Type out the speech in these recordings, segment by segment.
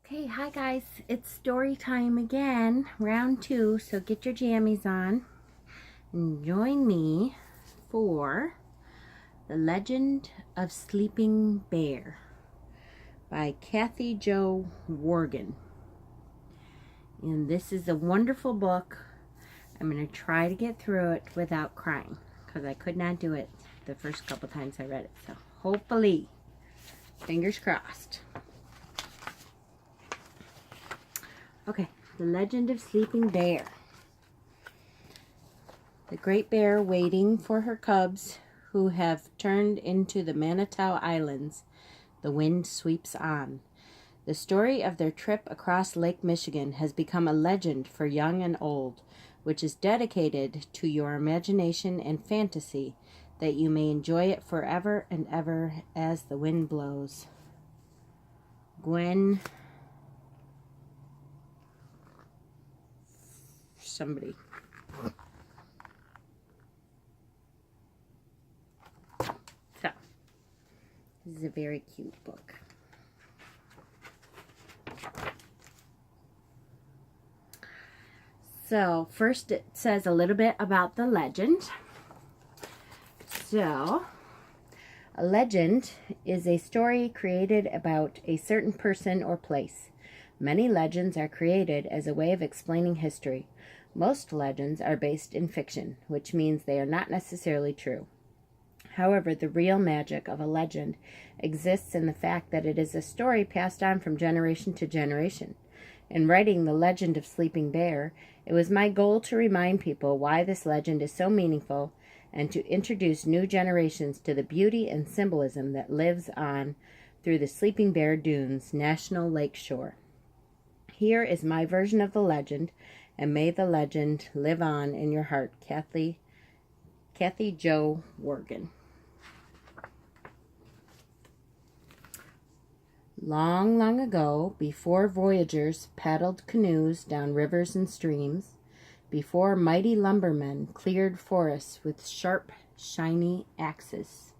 Okay, hi guys. It's story time again, round 2. So get your jammies on and join me for The Legend of Sleeping Bear by Kathy Jo Wargin. And this is a wonderful book. I'm going to try to get through it without crying because I could not do it the first couple times I read it. So hopefully, fingers crossed. Okay, The Legend of Sleeping Bear. The great bear waiting for her cubs who have turned into the Manitou Islands. The wind sweeps on. The story of their trip across Lake Michigan has become a legend for young and old, which is dedicated to your imagination and fantasy, that you may enjoy it forever and ever as the wind blows. Gwen somebody. So, this is a very cute book. So, first it says a little bit about the legend. So, a legend is a story created about a certain person or place. Many legends are created as a way of explaining history. Most legends are based in fiction, which means they are not necessarily true. However, the real magic of a legend exists in the fact that it is a story passed on from generation to generation. In writing The Legend of Sleeping Bear, it was my goal to remind people why this legend is so meaningful and to introduce new generations to the beauty and symbolism that lives on through the Sleeping Bear Dunes National Lake Shore. Here is my version of the legend, and may the legend live on in your heart. Kathy Jo Wargin. Long, long ago, before voyagers paddled canoes down rivers and streams, before mighty lumbermen cleared forests with sharp, shiny axes,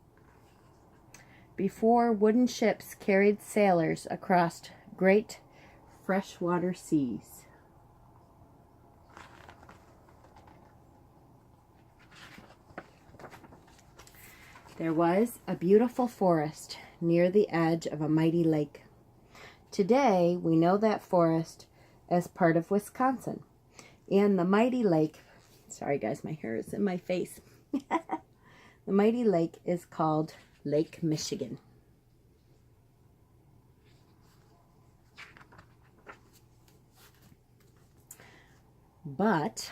before wooden ships carried sailors across great freshwater seas, there was a beautiful forest near the edge of a mighty lake. Today, we know that forest as part of Wisconsin. And the mighty lake, sorry guys, my hair is in my face. The mighty lake is called Lake Michigan. But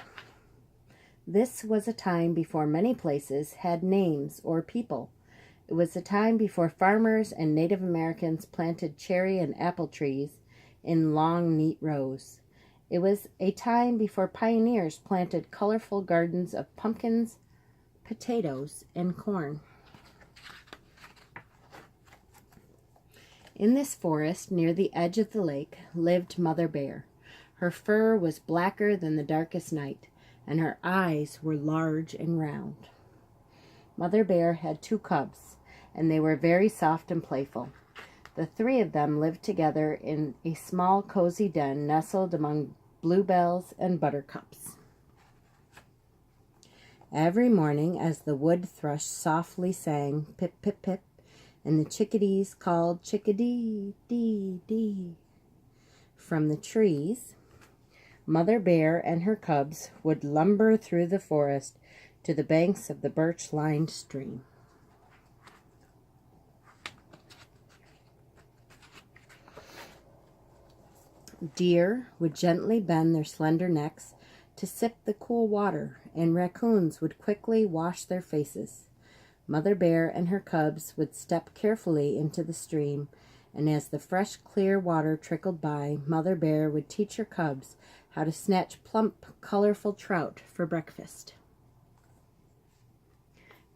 this was a time before many places had names or people. It was a time before farmers and Native Americans planted cherry and apple trees in long, neat rows. It was a time before pioneers planted colorful gardens of pumpkins, potatoes, and corn. In this forest, near the edge of the lake, lived Mother Bear. Her fur was blacker than the darkest night, and her eyes were large and round. Mother Bear had 2 cubs, and they were very soft and playful. The 3 of them lived together in a small, cozy den nestled among bluebells and buttercups. Every morning, as the wood thrush softly sang, pip, pip, pip, and the chickadees called chickadee, dee, dee, from the trees, Mother Bear and her cubs would lumber through the forest to the banks of the birch-lined stream. Deer would gently bend their slender necks to sip the cool water, and raccoons would quickly wash their faces. Mother Bear and her cubs would step carefully into the stream, and as the fresh, clear water trickled by, Mother Bear would teach her cubs how to snatch plump, colorful trout for breakfast.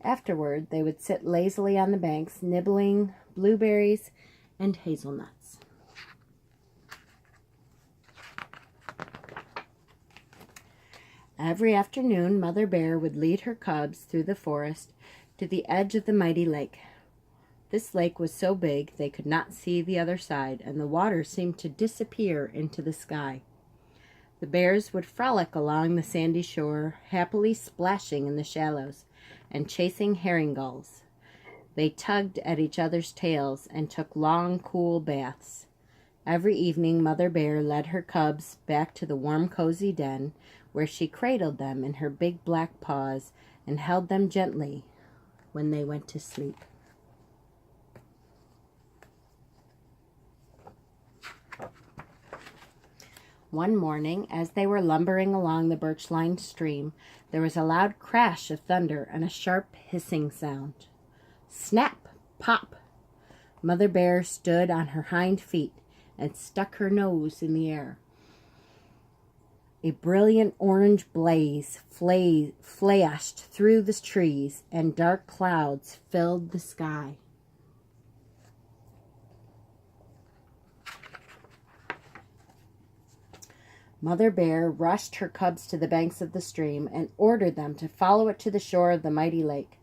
Afterward, they would sit lazily on the banks, nibbling blueberries and hazelnuts. Every afternoon, Mother Bear would lead her cubs through the forest to the edge of the mighty lake. This lake was so big they could not see the other side, and the water seemed to disappear into the sky. The bears would frolic along the sandy shore, happily splashing in the shallows and chasing herring gulls. They tugged at each other's tails and took long, cool baths. Every evening Mother Bear led her cubs back to the warm, cozy den, where she cradled them in her big black paws and held them gently when they went to sleep. One morning, as they were lumbering along the birch-lined stream, there was a loud crash of thunder and a sharp hissing sound. Snap! Pop! Mother Bear stood on her hind feet and stuck her nose in the air. A brilliant orange blaze flashed through the trees, and dark clouds filled the sky. Mother Bear rushed her cubs to the banks of the stream and ordered them to follow it to the shore of the mighty lake.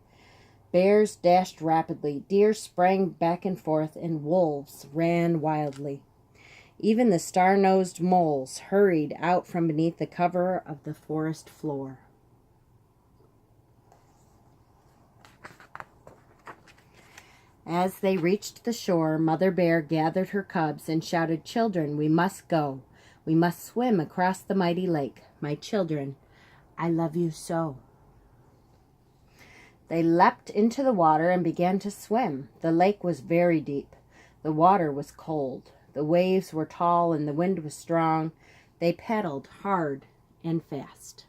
Bears dashed rapidly, deer sprang back and forth, and wolves ran wildly. Even the star-nosed moles hurried out from beneath the cover of the forest floor. As they reached the shore, Mother Bear gathered her cubs and shouted, "Children, we must go. We must swim across the mighty lake. My children, I love you so." They leapt into the water and began to swim. The lake was very deep. The water was cold. The waves were tall and the wind was strong. They paddled hard and fast.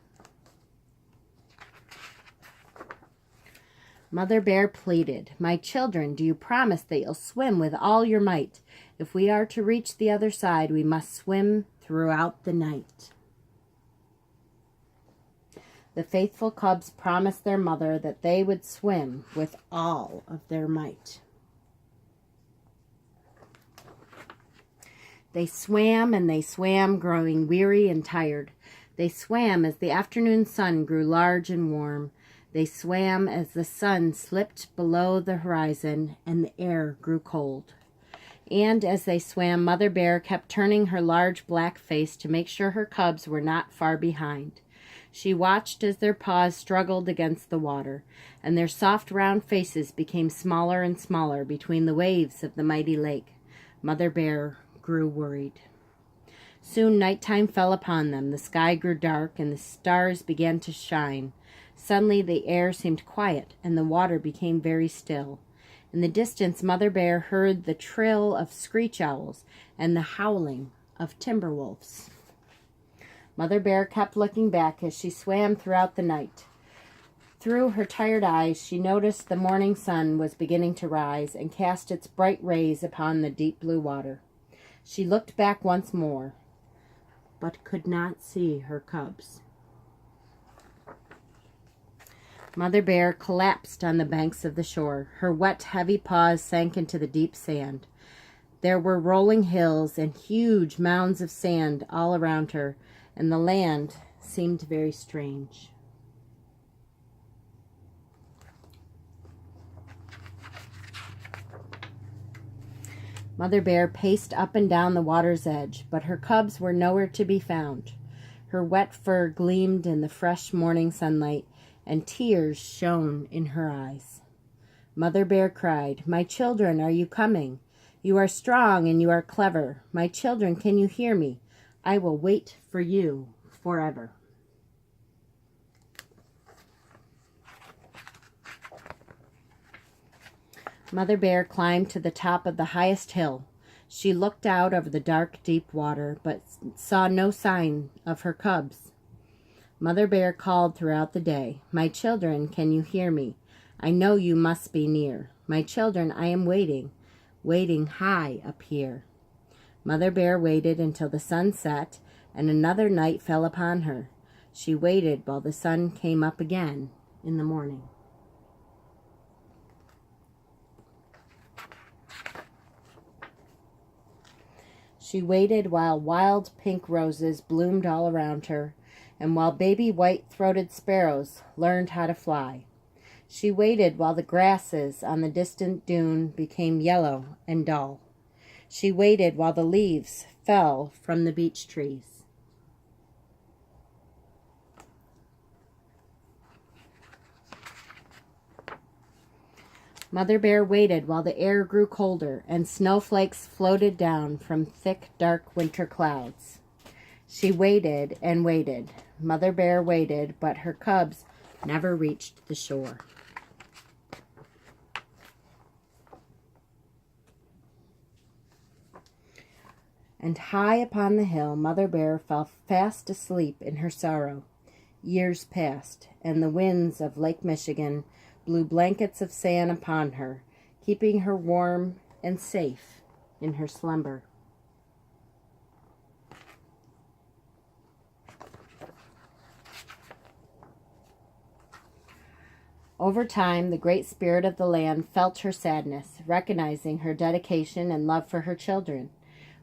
Mother Bear pleaded, "My children, do you promise that you'll swim with all your might? If we are to reach the other side, we must swim throughout the night." The faithful cubs promised their mother that they would swim with all of their might. They swam and they swam, growing weary and tired. They swam as the afternoon sun grew large and warm. They swam as the sun slipped below the horizon and the air grew cold. And as they swam, Mother Bear kept turning her large black face to make sure her cubs were not far behind. She watched as their paws struggled against the water, and their soft round faces became smaller and smaller between the waves of the mighty lake. Mother Bear grew worried. Soon nighttime fell upon them. The sky grew dark, and the stars began to shine. Suddenly the air seemed quiet, and the water became very still. In the distance, Mother Bear heard the trill of screech owls and the howling of timber wolves. Mother Bear kept looking back as she swam throughout the night. Through her tired eyes, she noticed the morning sun was beginning to rise and cast its bright rays upon the deep blue water. She looked back once more, but could not see her cubs. Mother Bear collapsed on the banks of the shore. Her wet, heavy paws sank into the deep sand. There were rolling hills and huge mounds of sand all around her, and the land seemed very strange. Mother Bear paced up and down the water's edge, but her cubs were nowhere to be found. Her wet fur gleamed in the fresh morning sunlight, and tears shone in her eyes. Mother Bear cried, "My children, are you coming? You are strong and you are clever. My children, can you hear me? I will wait for you forever." Mother Bear climbed to the top of the highest hill. She looked out over the dark, deep water, but saw no sign of her cubs. Mother Bear called throughout the day, "My children, can you hear me? I know you must be near. My children, I am waiting, waiting high up here." Mother Bear waited until the sun set and another night fell upon her. She waited while the sun came up again in the morning. She waited while wild pink roses bloomed all around her, and while baby white-throated sparrows learned how to fly. She waited while the grasses on the distant dune became yellow and dull. She waited while the leaves fell from the beech trees. Mother Bear waited while the air grew colder and snowflakes floated down from thick, dark winter clouds. She waited and waited. Mother Bear waited, but her cubs never reached the shore. And high upon the hill, Mother Bear fell fast asleep in her sorrow. Years passed, and the winds of Lake Michigan blew blankets of sand upon her, keeping her warm and safe in her slumber. Over time, the Great Spirit of the land felt her sadness, recognizing her dedication and love for her children.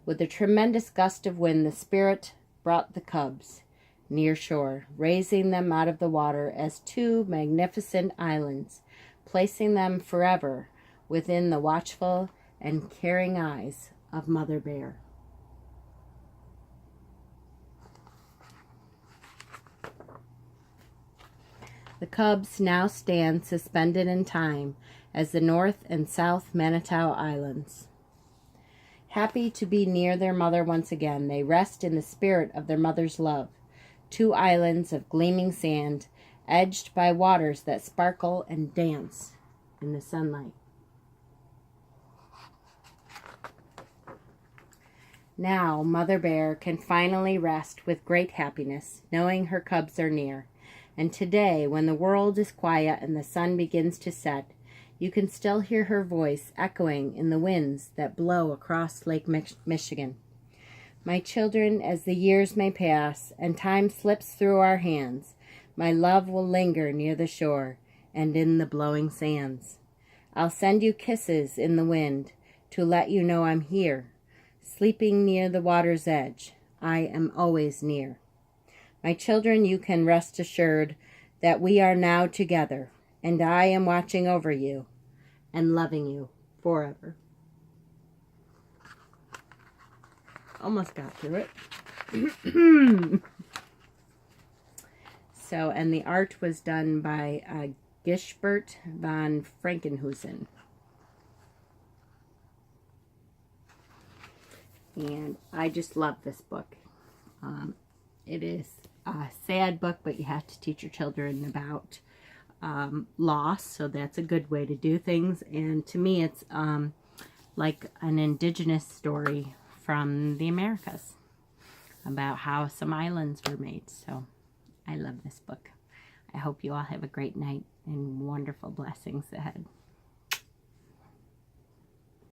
With a tremendous gust of wind, the Spirit brought the cubs near shore, raising them out of the water as two magnificent islands, placing them forever within the watchful and caring eyes of Mother Bear. The cubs now stand suspended in time as the North and South Manitou Islands. Happy to be near their mother once again, they rest in the spirit of their mother's love. Two islands of gleaming sand, edged by waters that sparkle and dance in the sunlight. Now Mother Bear can finally rest with great happiness, knowing her cubs are near. And today, when the world is quiet and the sun begins to set, you can still hear her voice echoing in the winds that blow across Lake Michigan. My children, as the years may pass and time slips through our hands, my love will linger near the shore and in the blowing sands. I'll send you kisses in the wind to let you know I'm here. Sleeping near the water's edge, I am always near. My children, you can rest assured that we are now together, and I am watching over you and loving you forever. Almost got through it. So, and the art was done by Gisbert van Frankenhuizen. And I just love this book. It is a sad book, but you have to teach your children about loss, so that's a good way to do things. And to me, it's like an indigenous story from the Americas about how some islands were made. So I love this book. I hope you all have a great night and wonderful blessings ahead.